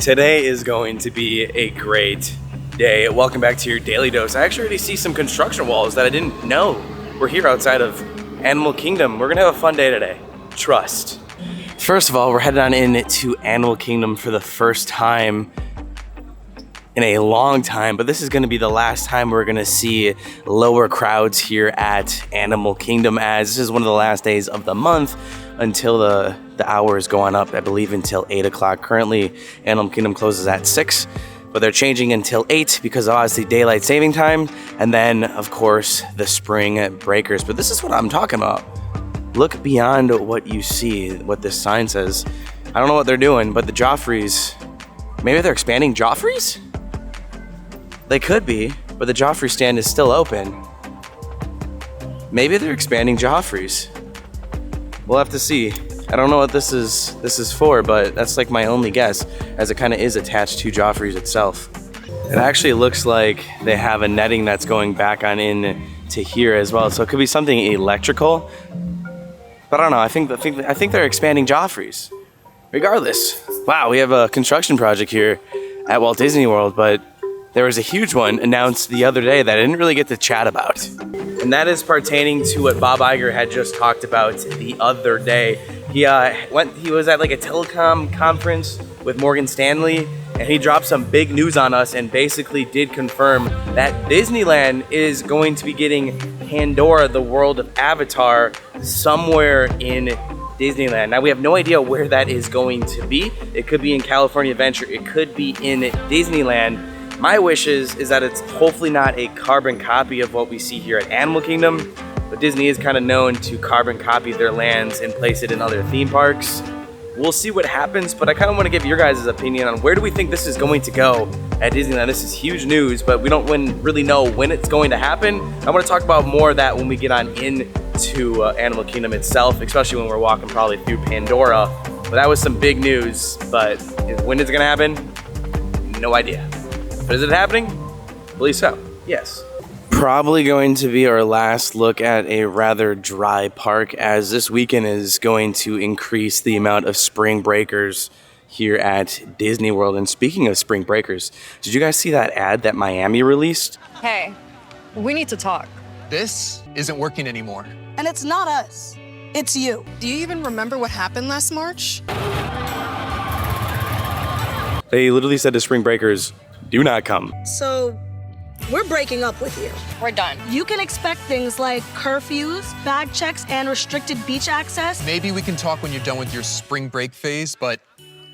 Today is going to be a great day. Welcome back to your Daily Dose. I actually already see some construction walls that I didn't know were here outside of Animal Kingdom. We're gonna have a fun day today. Trust. First of all, we're headed on in to Animal Kingdom for the first time in a long time, but this is gonna be the last time we're gonna see lower crowds here at Animal Kingdom, as this is one of the last days of the month until the hours go on up, I believe until 8 o'clock. Currently, Animal Kingdom closes at 6, but they're changing until 8 because of obviously daylight saving time, and then of course the spring breakers. But this is what I'm talking about. Look beyond what you see, what this sign says. I don't know what they're doing, but the Joffreys, maybe they're expanding Joffreys? They could be, but the Joffrey stand is still open. Maybe they're expanding Joffreys. We'll have to see. I don't know what this is for, but that's like my only guess, as it kind of is attached to Joffrey's itself. It actually looks like they have a netting that's going back on in to here as well, so it could be something electrical. But I don't know. I think they're expanding Joffrey's. Regardless, wow, we have a construction project here at Walt Disney World, but there was a huge one announced the other day that I didn't really get to chat about. And that is pertaining to what Bob Iger had just talked about the other day. He was at like a telecom conference with Morgan Stanley, and he dropped some big news on us and basically did confirm that Disneyland is going to be getting Pandora, the world of Avatar, somewhere in Disneyland. Now we have no idea where that is going to be. It could be in California Adventure, it could be in Disneyland. My wish is that it's hopefully not a carbon copy of what we see here at Animal Kingdom, but Disney is kind of known to carbon copy their lands and place it in other theme parks. We'll see what happens, but I kind of want to give your guys' opinion on where do we think this is going to go at Disneyland. This is huge news, but we don't really know when it's going to happen. I want to talk about more of that when we get on into Animal Kingdom itself, especially when we're walking probably through Pandora. But that was some big news, but when is it going to happen? No idea. But is it happening? I believe so, yes. Probably going to be our last look at a rather dry park, as this weekend is going to increase the amount of spring breakers here at Disney World. And speaking of spring breakers, did you guys see that ad that Miami released? Hey, we need to talk. This isn't working anymore. And it's not us, it's you. Do you even remember what happened last March? They literally said to spring breakers, do not come. So, we're breaking up with you. We're done. You can expect things like curfews, bag checks, and restricted beach access. Maybe we can talk when you're done with your spring break phase, but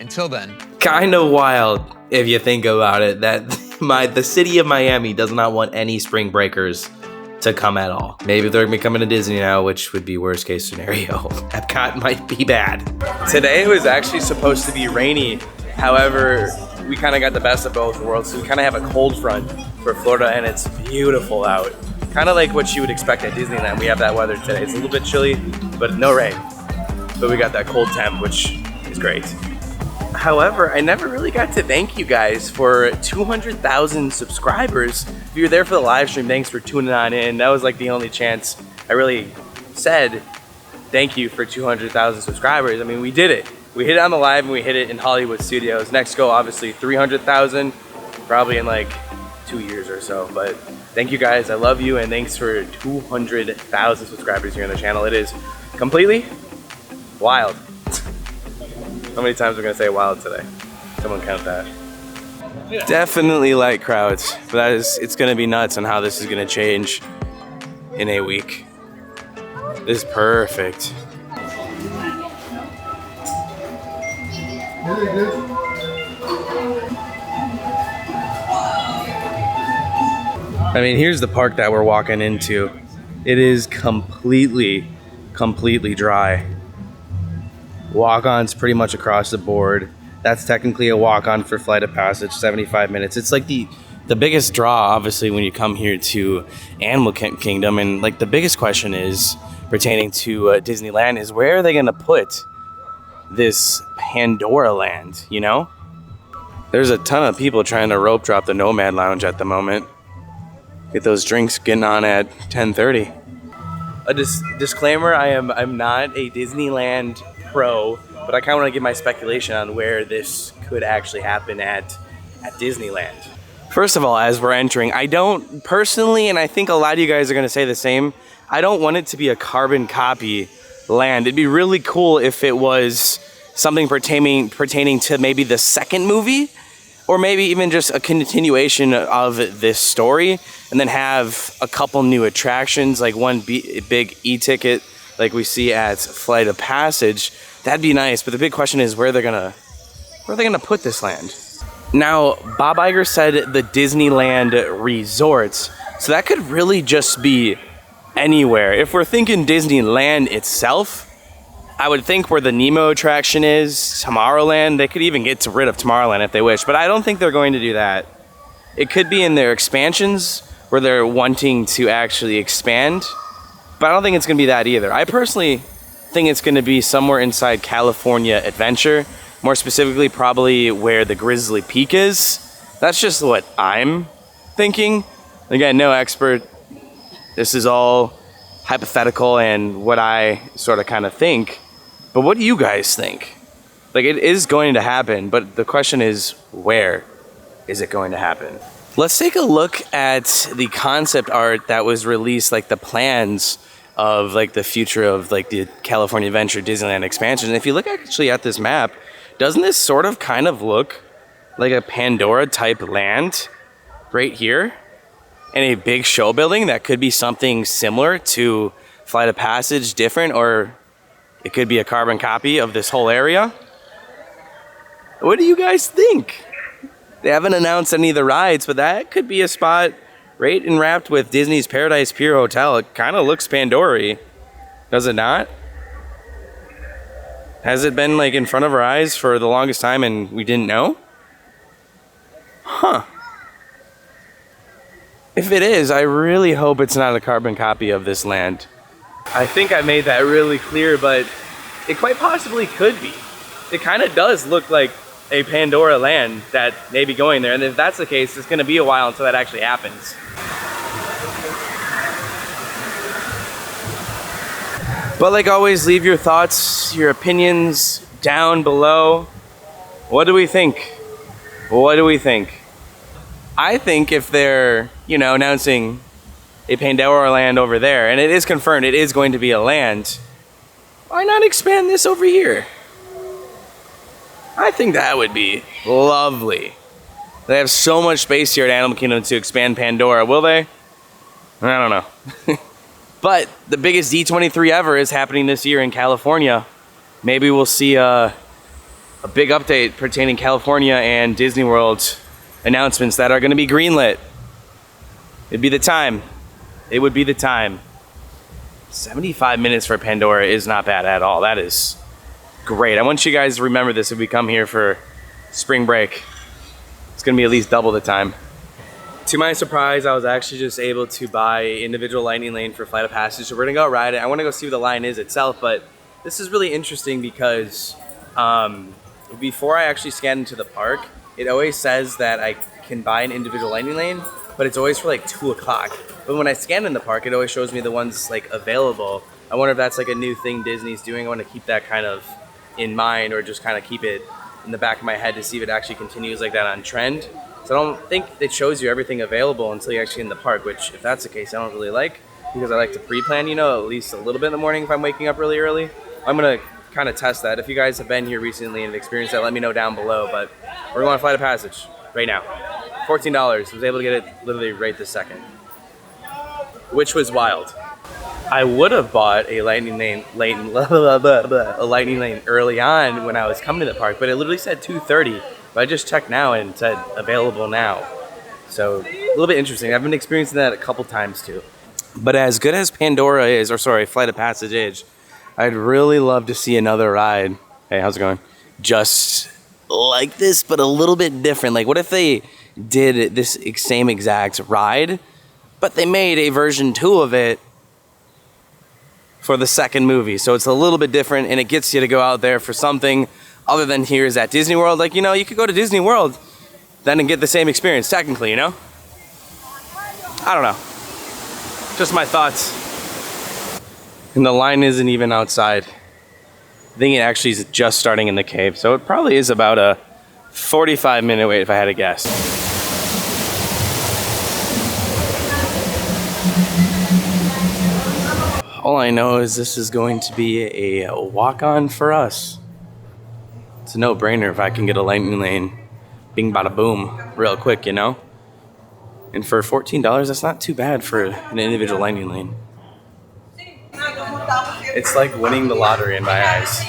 until then. Kind of wild, if you think about it, that the city of Miami does not want any spring breakers to come at all. Maybe they're gonna be coming to Disney now, which would be worst case scenario. Epcot might be bad. Today was actually supposed to be rainy. However, we kind of got the best of both worlds. So we kind of have a cold front for Florida, and it's beautiful out. Kind of like what you would expect at Disneyland. We have that weather today. It's a little bit chilly, but no rain. But we got that cold temp, which is great. However, I never really got to thank you guys for 200,000 subscribers. If you're there for the live stream, thanks for tuning on in. That was like the only chance I really said thank you for 200,000 subscribers. I mean, we did it. We hit it on the live and we hit it in Hollywood Studios. Next goal, obviously 300,000, probably in like 2 years or so. But thank you guys, I love you, and thanks for 200,000 subscribers here on the channel. It is completely wild. How many times are we gonna say wild today? Someone count that. Definitely light crowds, but it's gonna be nuts on how this is gonna change in a week. This is perfect. I mean, here's the park that we're walking into. It is completely dry. Walk-ons pretty much across the board. That's technically a walk-on for Flight of Passage, 75 minutes. It's like the biggest draw, obviously, when you come here to Animal Kingdom. And like the biggest question is pertaining to Disneyland is, where are they gonna put this Pandora land, you know? There's a ton of people trying to rope drop the Nomad Lounge at the moment. Get those drinks getting on at 10:30. A disclaimer, I'm not a Disneyland pro, but I kind of want to give my speculation on where this could actually happen at Disneyland. First of all, as we're entering, I don't personally, and I think a lot of you guys are going to say the same, I don't want it to be a carbon copy land. It'd be really cool if it was something pertaining to maybe the second movie, or maybe even just a continuation of this story, and then have a couple new attractions, like one big e-ticket like we see at Flight of Passage. That'd be nice, but the big question is where they're gonna put this land. Now, Bob Iger said the Disneyland resorts, so that could really just be anywhere. If we're thinking Disneyland itself, I would think where the Nemo attraction is, Tomorrowland. They could even get rid of Tomorrowland if they wish, but I don't think they're going to do that. It could be in their expansions where they're wanting to actually expand, but I don't think it's going to be that either. I personally think it's going to be somewhere inside California Adventure, more specifically probably where the Grizzly Peak is. That's just what I'm thinking. Again, no expert. This is all hypothetical and what I sort of kind of think. But what do you guys think? Like, it is going to happen, but the question is, where is it going to happen? Let's take a look at the concept art that was released, like the plans of like the future of like the California Adventure Disneyland expansion. And if you look actually at this map, doesn't this sort of kind of look like a Pandora type land right here? And a big show building that could be something similar to Flight of Passage, different, or it could be a carbon copy of this whole area. What do you guys think? They haven't announced any of the rides, but that could be a spot right enwrapped with Disney's Paradise Pier Hotel. It kind of looks Pandora-y, does it not? Has it been like in front of our eyes for the longest time and we didn't know? Huh. If it is, I really hope it's not a carbon copy of this land. I think I made that really clear, but it quite possibly could be. It kind of does look like a Pandora land that may be going there, and if that's the case, it's going to be a while until that actually happens. But like always, leave your thoughts, your opinions down below. What do we think? What do we think? I think if they're, you know, announcing a Pandora land over there, and it is confirmed it is going to be a land, why not expand this over here? I think that would be lovely. They have so much space here at Animal Kingdom to expand Pandora, will they? I don't know. But the biggest D23 ever is happening this year in California. Maybe we'll see a big update pertaining California and Disney World announcements that are going to be greenlit. It'd be the time. It would be the time. 75 minutes for Pandora is not bad at all. That is great. I want you guys to remember this if we come here for spring break. It's going to be at least double the time. To my surprise, I was actually just able to buy individual lightning lane for Flight of Passage. So we're going to go ride it. I want to go see what the line is itself, but this is really interesting because before I actually scan into the park, it always says that I can buy an individual lightning lane, but it's always for like 2 o'clock. But when I scan in the park, it always shows me the ones like available. I wonder if that's like a new thing Disney's doing. I want to keep that kind of in mind, or just kind of keep it in the back of my head to see if it actually continues like that on trend. So I don't think it shows you everything available until you're actually in the park, which if that's the case, I don't really like, because I like to pre-plan, you know, at least a little bit in the morning if I'm waking up really early. I'm going to kind of test that. If you guys have been here recently and experienced that, let me know down below. But we're going to Flight of Passage right now. $14. I was able to get it literally right this second, which was wild. I would have bought a lightning lane early on when I was coming to the park, but it literally said 2:30. But I just checked now and it said available now. So a little bit interesting. I've been experiencing that a couple times too. But as good as Pandora is, or sorry, Flight of Passage is, I'd really love to see another ride. Hey, how's it going? Just like this, but a little bit different. Like, what if they did this same exact ride, but they made a version 2 of it for the second movie? So it's a little bit different, and it gets you to go out there for something other than here is at Disney World. Like, you know, you could go to Disney World then and get the same experience, technically, you know? I don't know. Just my thoughts. And the line isn't even outside. I think it actually is just starting in the cave, so it probably is about a 45-minute wait if I had to guess. All I know is this is going to be a walk-on for us. It's a no-brainer if I can get a lightning lane. Bing bada boom, real quick, you know? And for $14, that's not too bad for an individual lightning lane. It's like winning the lottery in my eyes.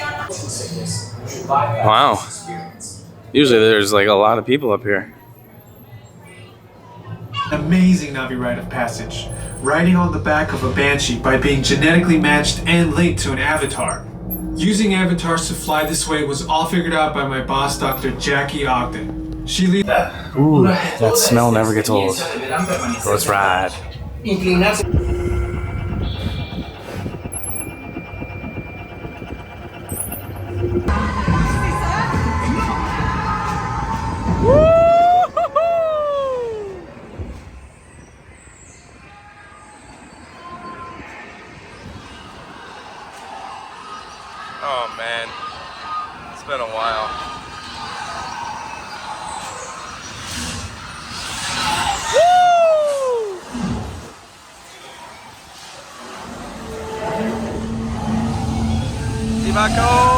Wow. Usually there's like a lot of people up here. Amazing Navi rite of passage. Riding on the back of a banshee by being genetically matched and linked to an avatar. Using avatars to fly this way was all figured out by my boss, Dr. Jackie Ogden. She leads. Ooh, that smell never gets old. So let's ride. Oh man, it's been a while. Woo! Sivaco!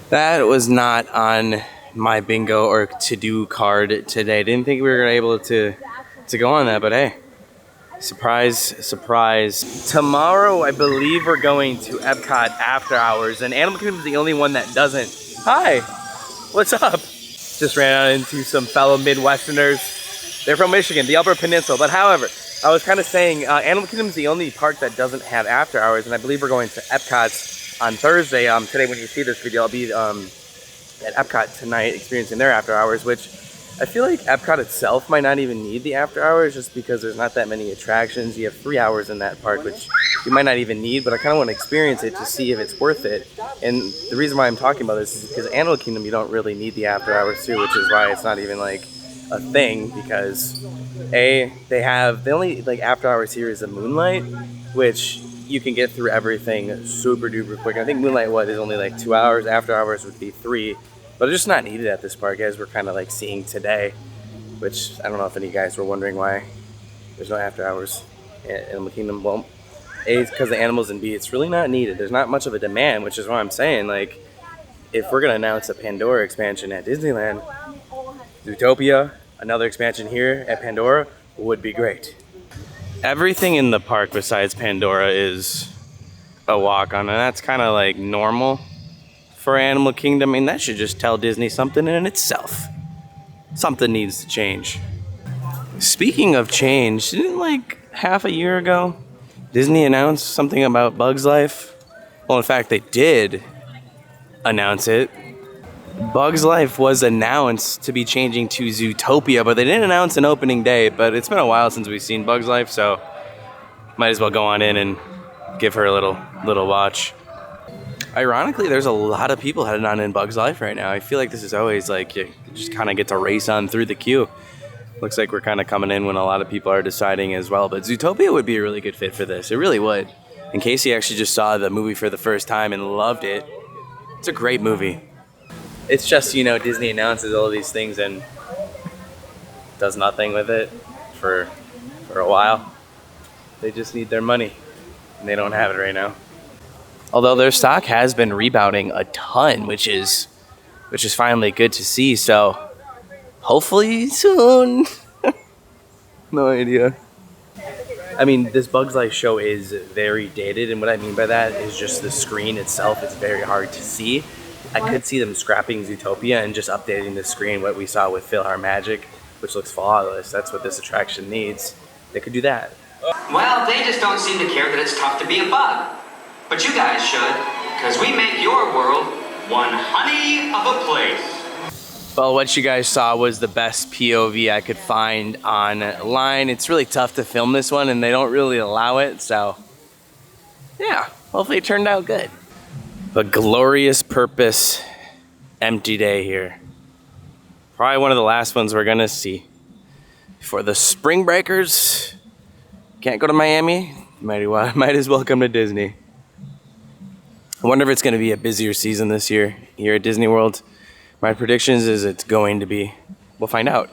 That was not on my bingo or to-do card today. Didn't think we were able to go on that, but hey, surprise, surprise. Tomorrow, I believe we're going to Epcot after hours, and Animal Kingdom is the only one that doesn't. Hi, what's up? Just ran out into some fellow Midwesterners. They're from Michigan, the Upper Peninsula, but however, I was kind of saying Animal Kingdom is the only park that doesn't have after hours, and I believe we're going to Epcot's on Thursday. Today when you see this video, I'll be at Epcot tonight experiencing their after hours, which I feel like Epcot itself might not even need the after hours just because there's not that many attractions. You have 3 hours in that park, which you might not even need, but I kind of want to experience it to see if it's worth it. And the reason why I'm talking about this is because Animal Kingdom, you don't really need the after hours too, which is why it's not even like a thing, because the only like after hours here is a Moonlight, which you can get through everything super duper quick. I think Moonlight is only like 2 hours. After hours would be 3, but it's just not needed at this park, as we're kind of like seeing today. Which I don't know if any of you guys were wondering why there's no after hours at Animal Kingdom. Well, A, it's because the animals, and B, it's really not needed. There's not much of a demand, which is why I'm saying, like, if we're gonna announce a Pandora expansion at Disneyland, Zootopia, another expansion here at Pandora would be great. Everything in the park besides Pandora is a walk-on, and that's kind of like normal for Animal Kingdom. I mean, that should just tell Disney something in itself. Something needs to change. Speaking of change, didn't like half a year ago Disney announced something about Bugs Life? Well, in fact, they did announce it. Bugs Life was announced to be changing to Zootopia, but they didn't announce an opening date. But it's been a while since we've seen Bugs Life, so might as well go on in and give her a little watch. Ironically, there's a lot of people heading on in Bugs Life right now. I feel like this is always like you just kind of get to race on through the queue. Looks like we're kind of coming in when a lot of people are deciding as well. But Zootopia would be a really good fit for this. It really would. And Casey actually just saw the movie for the first time and loved it. It's a great movie. It's just, you know, Disney announces all these things and does nothing with it for a while. They just need their money, and they don't have it right now. Although their stock has been rebounding a ton, which is finally good to see. So hopefully soon. No idea. I mean, this Bugs Life show is very dated, and what I mean by that is just the screen itself is very hard to see. I could see them scrapping Zootopia and just updating the screen, what we saw with PhilharMagic, which looks flawless. That's what this attraction needs. They could do that. Well, they just don't seem to care that it's tough to be a bug. But you guys should, because we make your world one honey of a place. Well, what you guys saw was the best POV I could find online. It's really tough to film this one, and they don't really allow it, so yeah, hopefully it turned out good. A glorious purpose empty day here. Probably one of the last ones we're gonna see. For the spring breakers, can't go to Miami, might as well come to Disney. I wonder if it's gonna be a busier season this year here at Disney World. My predictions is it's going to be. We'll find out.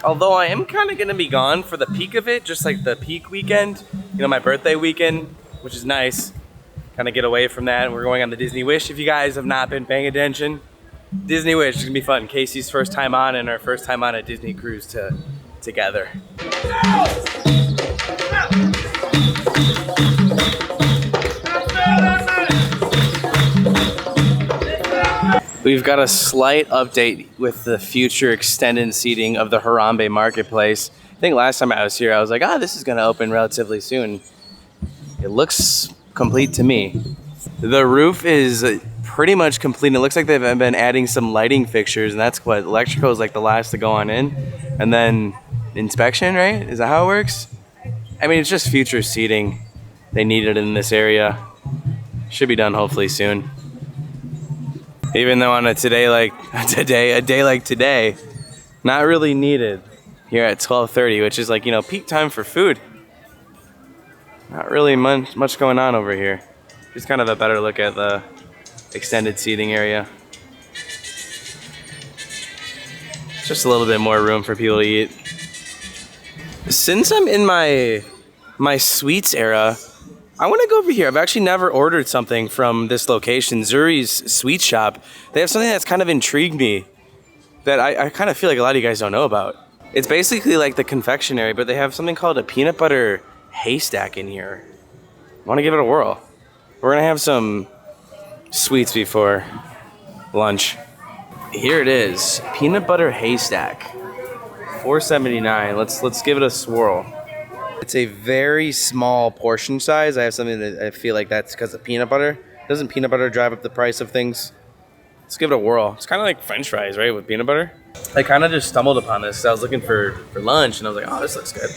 Although I am kind of gonna be gone for the peak of it, just like the peak weekend, you know, my birthday weekend, which is nice. Kind of get away from that. We're going on the Disney Wish. If you guys have not been paying attention, Disney Wish is gonna be fun. Casey's first time on and our first time on a Disney cruise together. We've got a slight update with the future extended seating of the Harambe Marketplace. I think last time I was here, I was like, this is gonna open relatively soon. It looks complete to me. The roof is pretty much complete. It looks like they've been adding some lighting fixtures, and that's what electrical is like the last to go on in. And then inspection, right? Is that how it works? I mean, it's just future seating. They need it in this area. Should be done hopefully soon. Even though on a day like today, not really needed here at 12:30, which is like, you know, peak time for food. Not really much going on over here. Just kind of a better look at the extended seating area. Just a little bit more room for people to eat. Since I'm in my sweets era, I want to go over here. I've actually never ordered something from this location, Zuri's Sweet Shop. They have something that's kind of intrigued me that I kind of feel like a lot of you guys don't know about. It's basically like the confectionery, but they have something called a peanut butter haystack in here. I want to give it a whirl. We're going to have some sweets before lunch. Here it is, peanut butter haystack, $4.79. Let's give it a swirl. It's a very small portion size. I have something that I feel like that's because of peanut butter. Doesn't peanut butter drive up the price of things? Let's give it a whirl. It's kind of like French fries, right, with peanut butter? I kind of just stumbled upon this. I was looking for lunch, and I was like, this looks good.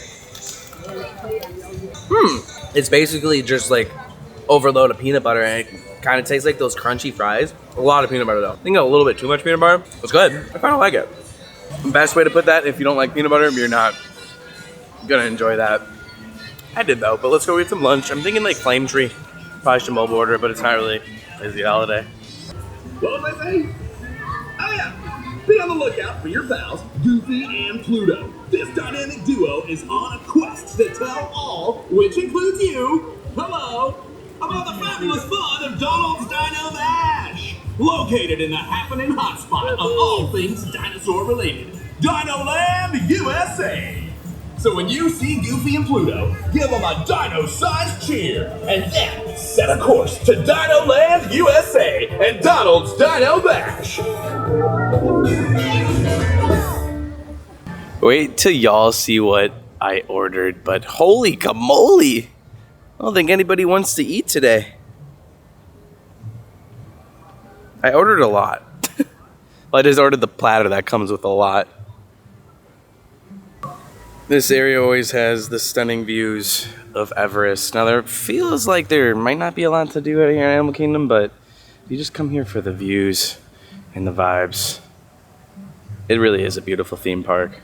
It's basically just like overload of peanut butter, and it kind of tastes like those crunchy fries. A lot of peanut butter, though. I think a little bit too much peanut butter. It's good. I kind of like it. The best way to put that, if you don't like peanut butter, you're not gonna enjoy that. I did though, but let's go get some lunch. I'm thinking like Flame Tree. Probably should mobile order, but it's not really busy holiday. What was I saying? Oh yeah! Be on the lookout for your pals, Goofy and Pluto. This dynamic duo is on a quest to tell all, which includes you, hello, about the fabulous fun of Donald's Dino Dash, located in the happening hotspot of all things dinosaur related, Dino Land, USA. So when you see Goofy and Pluto, give them a dino-sized cheer, and then set a course to Dino Land, USA, and Donald's Dino Bash. Wait till y'all see what I ordered, but holy camole! I don't think anybody wants to eat today. I ordered a lot. Well, I just ordered the platter that comes with a lot. This area always has the stunning views of Everest. Now there feels like there might not be a lot to do out here in Animal Kingdom, but you just come here for the views and the vibes. It really is a beautiful theme park.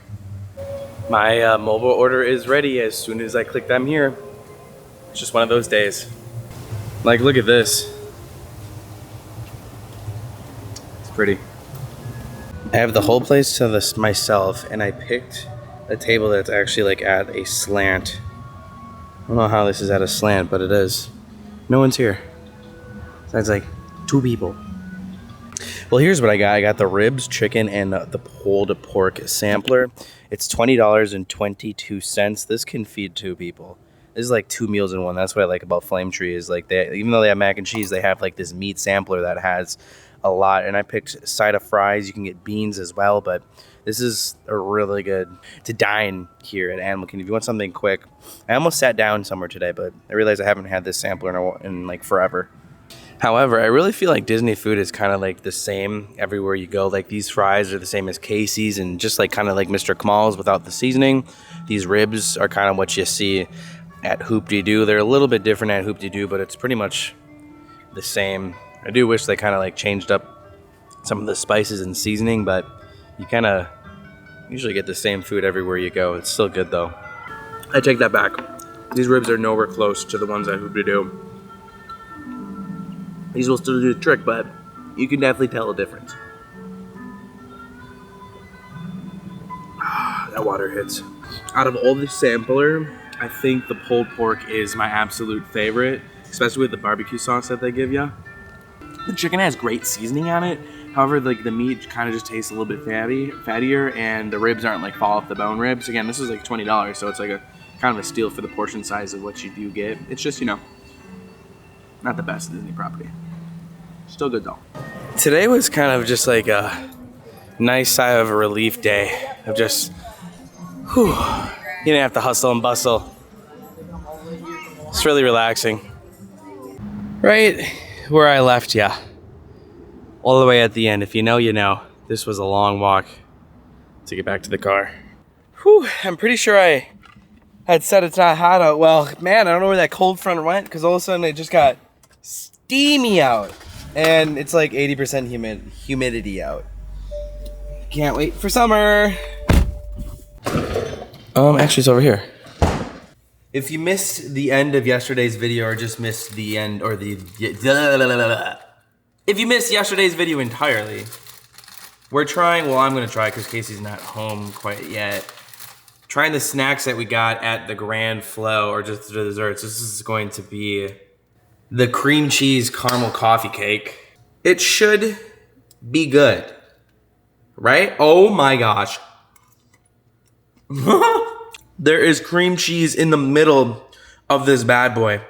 My mobile order is ready as soon as I click I'm here. It's just one of those days. Like, look at this. It's pretty. I have the whole place to myself, and I picked a table that's actually like at a slant. I don't know how this is at a slant, but it is. No one's here. So it's like 2 people. Well, here's what I got. I got the ribs, chicken, and the pulled pork sampler. It's $20.22. This can feed 2 people. This is like 2 meals in one. That's what I like about Flame Tree is like even though they have mac and cheese, they have like this meat sampler that has a lot. And I picked a side of fries. You can get beans as well, but this is a really good to dine here at Animal Kingdom. If you want something quick, I almost sat down somewhere today, but I realized I haven't had this sampler in like forever. However, I really feel like Disney food is kind of like the same everywhere you go. Like these fries are the same as Casey's, and just like kind of like Mr. Kamal's without the seasoning. These ribs are kind of what you see at Hoop-Dee-Doo. They're a little bit different at Hoop-Dee-Doo, but it's pretty much the same. I do wish they kind of like changed up some of the spices and seasoning, but you kind of usually get the same food everywhere you go. It's still good though. I take that back. These ribs are nowhere close to the ones at Hoop-Dee-Doo. These will still do the trick, but you can definitely tell a difference. That water hits. Out of all the sampler, I think the pulled pork is my absolute favorite, especially with the barbecue sauce that they give you. The chicken has great seasoning on it. However, like the meat kind of just tastes a little bit fattier, and the ribs aren't like fall off the bone ribs. Again, this is like $20, so it's like a kind of a steal for the portion size of what you do get. It's just, you know, not the best Disney property. Still good though. Today was kind of just like a nice sigh of a relief day of just, whew, you didn't have to hustle and bustle. It's really relaxing. Right where I left ya. All the way at the end. If you know, you know. This was a long walk to get back to the car. Whew, I'm pretty sure I had said it's not hot out. Well, man, I don't know where that cold front went because all of a sudden it just got steamy out. And it's like 80% humidity out. Can't wait for summer. Actually it's over here. If you missed the end of yesterday's video or just missed the end or if you missed yesterday's video entirely, we're trying, well, I'm gonna try because Casey's not home quite yet. Trying the snacks that we got at the Grand Flow or just the desserts. This is going to be the cream cheese caramel coffee cake. It should be good, right? Oh my gosh. There is cream cheese in the middle of this bad boy.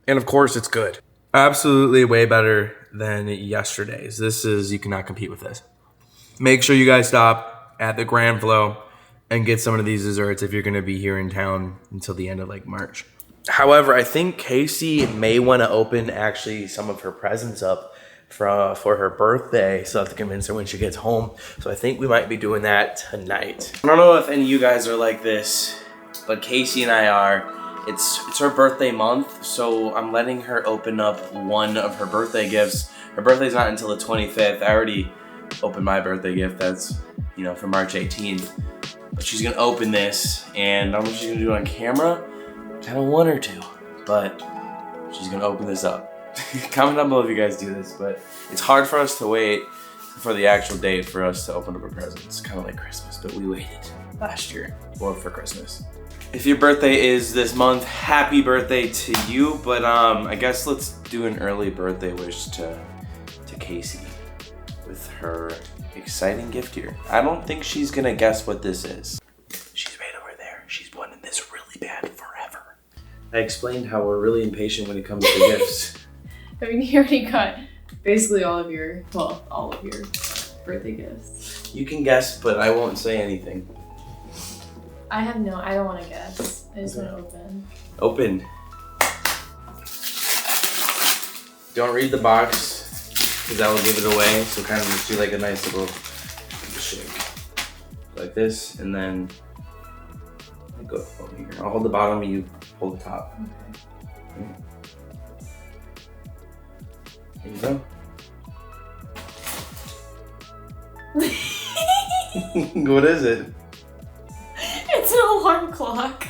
And of course it's good. Absolutely way better than yesterday's. This is, you cannot compete with this. Make sure you guys stop at the Grand Flow and get some of these desserts if you're gonna be here in town until the end of like March. However, I think Casey may want to open actually some of her presents up for her birthday, so I have to convince her when she gets home. So I think we might be doing that tonight. I don't know if any of you guys are like this, but Casey and I are. It's her birthday month, so I'm letting her open up one of her birthday gifts. Her birthday's not until the 25th. I already opened my birthday gift. That's, you know, for March 18th. But she's gonna open this, and I don't know if she's gonna do it on camera. I don't want her to, but she's gonna open this up. Comment down below if you guys do this, but it's hard for us to wait for the actual date for us to open up a present. It's kind of like Christmas, but we waited last year, or for Christmas. If your birthday is this month, happy birthday to you, but I guess let's do an early birthday wish to Casey with her exciting gift here. I don't think she's gonna guess what this is. She's right over there. She's one in there. I explained how we're really impatient when it comes to gifts. I mean, you already got basically all of your birthday gifts. You can guess, but I won't say anything. I don't want to guess. I just want to open. Open. Don't read the box, because that will give it away. So kind of just do like a nice little shake. Like this, and then I go over here. I'll hold the bottom, you hold the top. Okay. There you go. What is it? It's an alarm clock.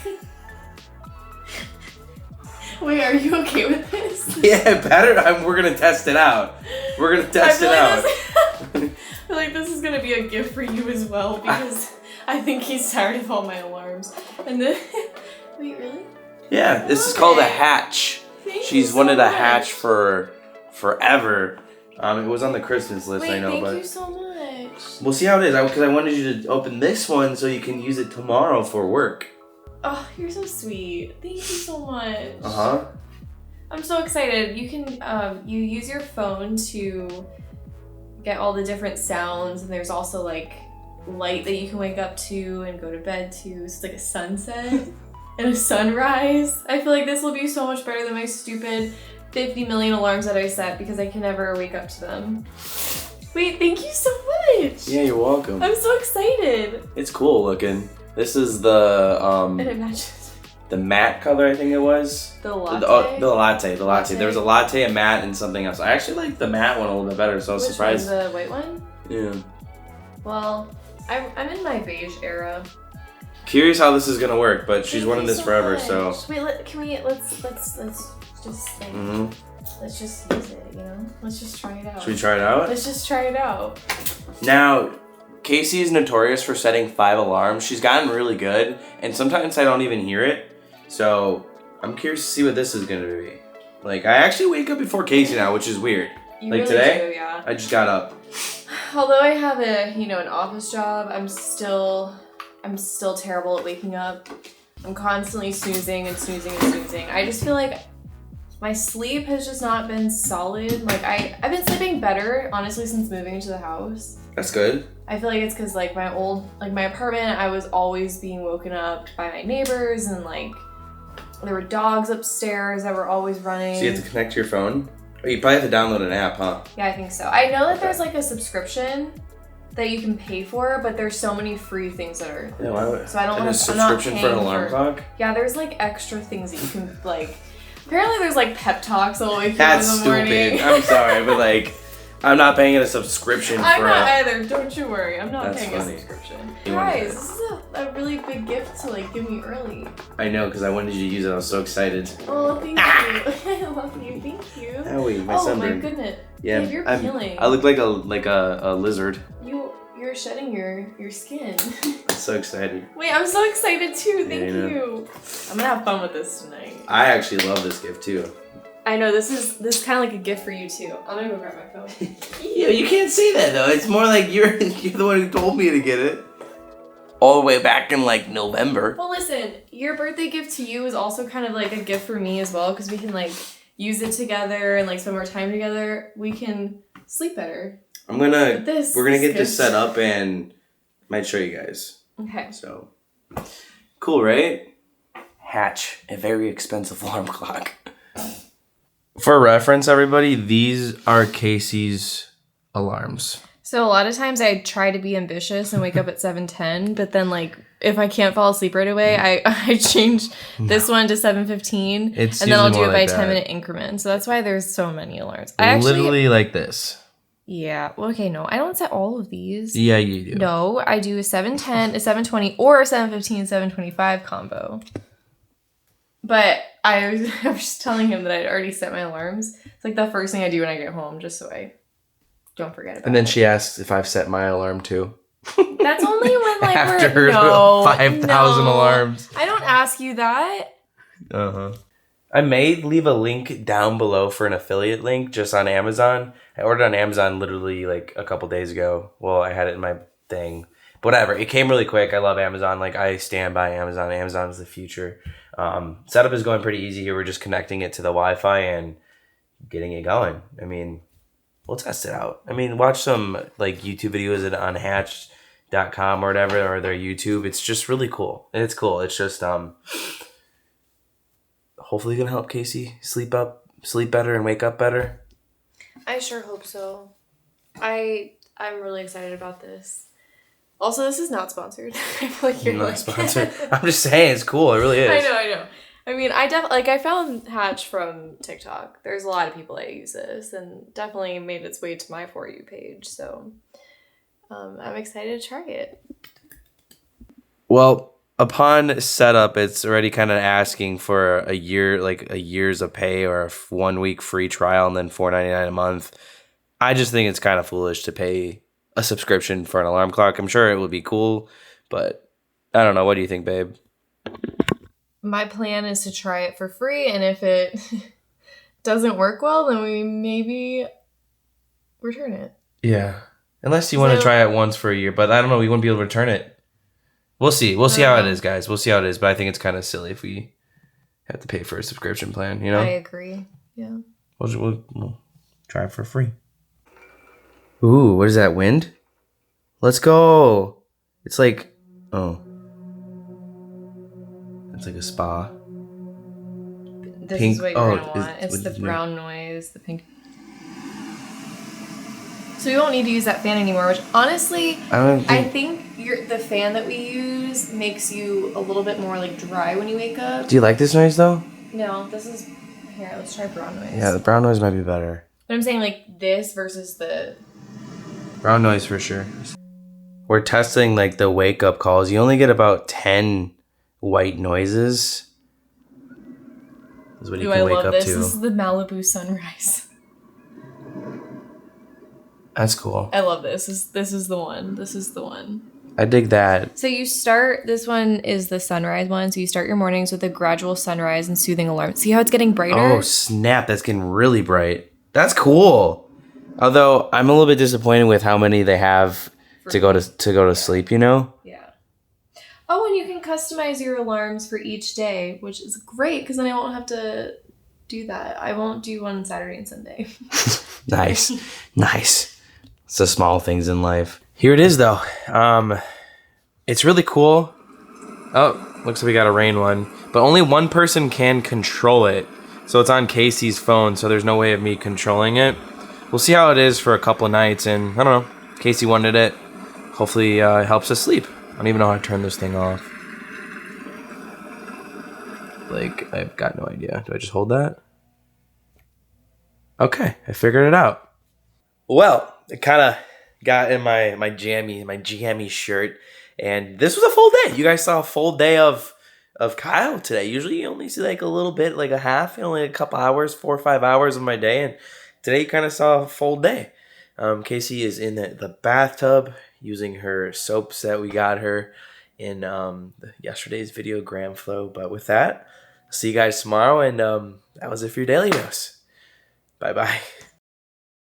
Wait, are you okay with this? Yeah, better. We're gonna test it out. We're gonna test it out. I feel like this is gonna be a gift for you as well because I think he's tired of all my alarms. And then, wait, really? Yeah, this is called a hatch. She's wanted a hatch for forever. It was on the Christmas list, I know, thank but you so much. we'll see how it is. Because I wanted you to open this one so you can use it tomorrow for work. Oh, you're so sweet. Thank you so much. Uh-huh. I'm so excited. You can you use your phone to get all the different sounds, and there's also like light that you can wake up to and go to bed to. So it's like a sunset and a sunrise. I feel like this will be so much better than my stupid 50 million alarms that I set because I can never wake up to them. Wait, thank you so much. Yeah, you're welcome. I'm so excited. It's cool looking. This is the And it matches the matte color, I think it was. the latte. The latte. There was a latte, a matte, and something else. I actually like the matte one a little bit better, so I was Which surprised. one, the white one? Yeah. Well, I'm in my beige era. Curious how this is gonna work, but she's Thank wanted you this so forever, much. so. Wait, let's just like, let's just use it, you know? Let's just try it out. Should we try it out? Let's just try it out. Now, Casey is notorious for setting 5 alarms. She's gotten really good, and sometimes I don't even hear it. So I'm curious to see what this is gonna be. Like, I actually wake up before Casey now, which is weird. You like really today, do, yeah. I just got up. Although I have an office job, I'm still terrible at waking up. I'm constantly snoozing and snoozing and snoozing. I just feel like my sleep has just not been solid. Like I've been sleeping better, honestly, since moving into the house. That's good. I feel like it's because like my apartment, I was always being woken up by my neighbors, and like there were dogs upstairs that were always running. So you have to connect to your phone? Oh, you probably have to download an app, huh? Yeah, I think so. I know that there's like a subscription that you can pay for, but there's so many free things that are. Yeah, why would? So I don't want to. A subscription for an alarm clock? Yeah, there's like extra things that you can like. Apparently, there's like pep talks all the way through That's in the morning. stupid. I'm sorry, but like, I'm not paying a subscription I'm for not it. either. Don't you worry. I'm not That's paying funny. a subscription. You want Guys, it. this is a really big gift to like give me early. I know, because I wanted you to use it. I was so excited. Oh, thank you. I love you. Thank you. Owie, my oh sunburn. my goodness. Yeah, Babe, you're peeling. I look like a lizard. You're shedding your skin. I'm so excited. Wait, I'm so excited too. Yeah, Thank I know. you. I'm gonna have fun with this tonight. I actually love this gift too. I know this is kind of like a gift for you too. I'm gonna go grab my phone. Yeah, you can't say that though. It's more like you're the one who told me to get it. All the way back in like November. Well, listen, your birthday gift to you is also kind of like a gift for me as well, because we can like use it together and like spend more time together. We can sleep better. We're gonna get gift. this set up and might show you guys. Okay. So cool, right? Hatch, a very expensive alarm clock. For reference, everybody, these are Casey's alarms. So a lot of times I try to be ambitious and wake up at 7:10, but then like if I can't fall asleep right away, I change this one to 7:15, It's and then I'll do usually it more by like 10-minute increments. So that's why there's so many alarms. I actually Literally like this. Yeah. Well, okay, no. I don't set all of these. Yeah, you do. No, I do a 7:10, a 7:20, or a 7:15, 7:25 combo. But I was just telling him that I'd already set my alarms. It's like the first thing I do when I get home, just so I don't forget about it. And then she asked if I've set my alarm too. That's only when like After we're no, 5,000 no. alarms. I don't ask you that. Uh-huh. I may leave a link down below for an affiliate link just on Amazon. I ordered on Amazon literally like a couple days ago. Well, I had it in my thing. whatever. It came really quick. I love Amazon. Like, I stand by Amazon. Amazon is the future. Setup is going pretty easy here. We're just connecting it to the Wi-Fi and getting it going. I mean, we'll test it out. I mean, watch some like YouTube videos at unhatched.com or whatever, or their YouTube. It's just really cool. It's cool. It's just hopefully gonna help Casey sleep better and wake up better. I sure hope so. I'm really excited about this. Also, this is not sponsored. I feel like you're not sponsored. I'm just saying, it's cool. It really is. I know. I mean, I found Hatch from TikTok. There's a lot of people that use this, and definitely made its way to my For You page. So, I'm excited to try it. Well, upon setup, it's already kind of asking for a year's of pay or a 1 week free trial and then $4.99 a month. I just think it's kind of foolish to pay a subscription for an alarm clock. I'm sure it would be cool, but I don't know. What do you think, babe? My plan is to try it for free, and if it doesn't work well, then we maybe return it. Yeah. Unless you want to try it once for a year, but I don't know. We wouldn't be able to return it. We'll see. We'll see how it is, guys. We'll see how it is, but I think it's kind of silly if we have to pay for a subscription plan, you know? I agree. Yeah. We'll try it for free. Ooh, what is that, wind? Let's go. It's like, it's like a spa. This Pink. is what you're gonna want. It's the brown noise, the pink. So we won't need to use that fan anymore, which honestly, I think the fan that we use makes you a little bit more like dry when you wake up. Do you like this noise though? No, this is, here, let's try brown noise. Yeah, the brown noise might be better. But I'm saying like this versus the... Brown noise for sure. We're testing like the wake up calls. You only get about 10 white noises. Is what you can wake up to. This is the Malibu sunrise. That's cool. I love this. This is the one. This is the one. I dig that. So you start, this one is the sunrise one. So you start your mornings with a gradual sunrise and soothing alarm. See how it's getting brighter? Oh, snap. That's getting really bright. That's cool. Although I'm a little bit disappointed with how many they have to go to sleep, you know? Yeah. Oh, and you can customize your alarms for each day, which is great because then I won't have to do that. I won't do one Saturday and Sunday. Nice. It's the small things in life. Here it is, though. It's really cool. Oh, looks like we got a rain one. But only one person can control it. So it's on Casey's phone, so there's no way of me controlling it. We'll see how it is for a couple of nights, and I don't know. Casey wanted it. Hopefully it helps us sleep. I don't even know how to turn this thing off. Like, I've got no idea. Do I just hold that? Okay, I figured it out. Well, it kind of got in my jammy shirt, and this was a full day. You guys saw a full day of Kyle today. Usually you only see like a little bit, like a half, only a couple hours, 4 or 5 hours of my day, and today you kind of saw a full day. Casey is in the bathtub using her soaps that we got her in yesterday's video, Gram Flow. But with that, see you guys tomorrow, and that was it for your Daily Dose. Bye-bye.